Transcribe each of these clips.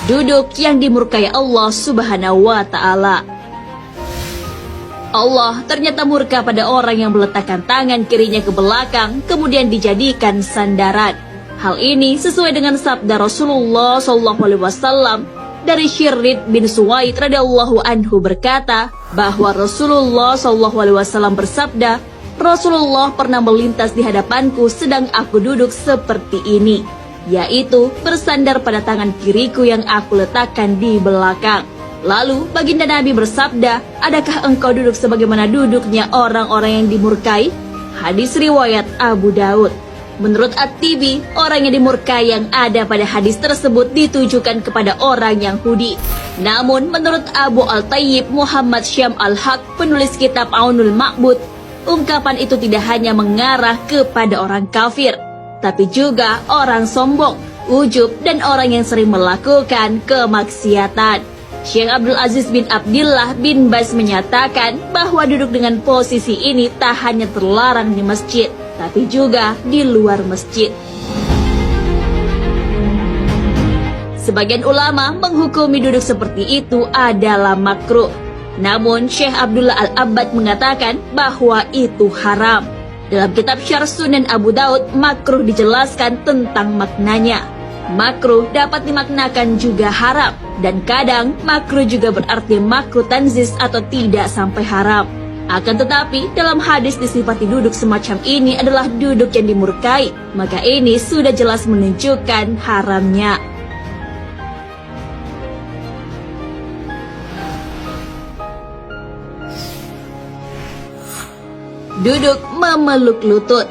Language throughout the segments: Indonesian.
Duduk yang dimurkai Allah Subhanahu wa Ta'ala. Allah ternyata murka pada orang yang meletakkan tangan kirinya ke belakang kemudian dijadikan sandaran. Hal ini sesuai dengan sabda Rasulullah SAW dari Syirrid bin Suwaid radhiyallahu anhu berkata bahwa Rasulullah SAW bersabda, Rasulullah pernah melintas di hadapanku sedang aku duduk seperti ini, yaitu bersandar pada tangan kiriku yang aku letakkan di belakang. Lalu baginda Nabi bersabda, adakah engkau duduk sebagaimana duduknya orang-orang yang dimurkai? Hadis riwayat Abu Daud. Menurut At-Tibi, orang yang dimurkai yang ada pada hadis tersebut ditujukan kepada orang Yahudi. Namun menurut Abu Al-Tayyib Muhammad Syam Al-Haq, penulis kitab Aunul Ma'bud, ungkapan itu tidak hanya mengarah kepada orang kafir, tapi juga orang sombong, ujub, dan orang yang sering melakukan kemaksiatan. Syekh Abdul Aziz bin Abdillah bin Baz menyatakan bahwa duduk dengan posisi ini tak hanya terlarang di masjid, tapi juga di luar masjid. Sebagian ulama menghukumi duduk seperti itu adalah makruh. Namun Syekh Abdullah Al-Abbad mengatakan bahwa itu haram. Dalam kitab Syarh Sunan Abu Daud, makruh dijelaskan tentang maknanya. Makruh dapat dimaknakan juga haram, dan kadang makruh juga berarti makruh tanzis atau tidak sampai haram. Akan tetapi dalam hadis disifati duduk semacam ini adalah duduk yang dimurkai, maka ini sudah jelas menunjukkan haramnya. Duduk memeluk lutut.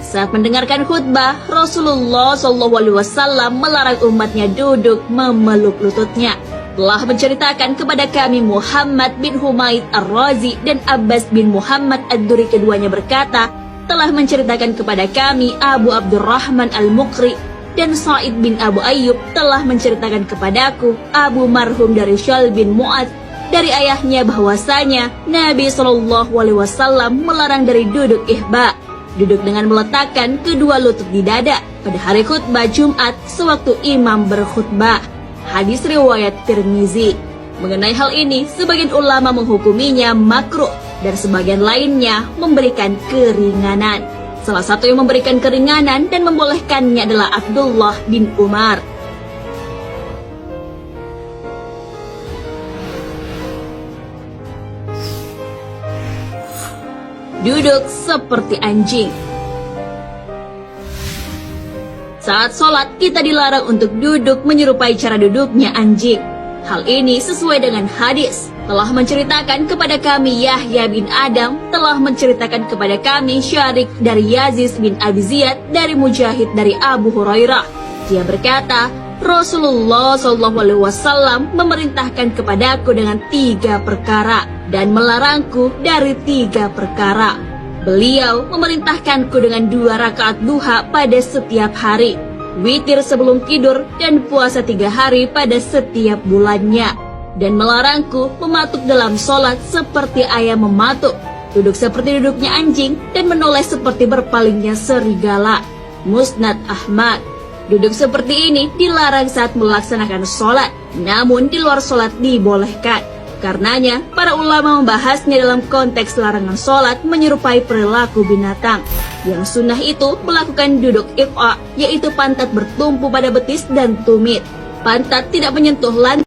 Saat mendengarkan khutbah, Rasulullah SAW melarang umatnya duduk memeluk lututnya. Telah menceritakan kepada kami Muhammad bin Humaid Ar-Razi dan Abbas bin Muhammad Ad-Duri, keduanya berkata, telah menceritakan kepada kami Abu Abdurrahman Al-Muqri dan Sa'id bin Abu Ayyub telah menceritakan kepadaku Abu Marhum dari Syal bin Mu'ad dari ayahnya bahwasanya Nabi SAW melarang dari duduk ihba, duduk dengan meletakkan kedua lutut di dada pada hari khutbah Jumat sewaktu imam berkhutbah. Hadis riwayat Tirmizi. Mengenai hal ini, sebagian ulama menghukuminya makruh dan sebagian lainnya memberikan keringanan. Salah satu yang memberikan keringanan dan membolehkannya adalah Abdullah bin Umar. Duduk seperti anjing. Saat sholat, kita dilarang untuk duduk menyerupai cara duduknya anjing. Hal ini sesuai dengan hadis. Telah menceritakan kepada kami Yahya bin Adam, telah menceritakan kepada kami Syarik dari Yazid bin Abi Ziyad, dari Mujahid dari Abu Hurairah. Dia berkata, Rasulullah SAW memerintahkan kepadaku dengan 3 perkara dan melarangku dari 3 perkara. Beliau memerintahkanku dengan 2 rakaat duha pada setiap hari, witir sebelum tidur, dan puasa 3 hari pada setiap bulannya, dan melarangku mematuk dalam sholat seperti ayam mematuk, duduk seperti duduknya anjing, dan menoleh seperti berpalingnya serigala. Musnad Ahmad. Duduk seperti ini dilarang saat melaksanakan sholat, namun di luar sholat dibolehkan. Karenanya, para ulama membahasnya dalam konteks larangan sholat menyerupai perilaku binatang. Yang sunnah itu melakukan duduk iqa, yaitu pantat bertumpu pada betis dan tumit. Pantat tidak menyentuh lantai.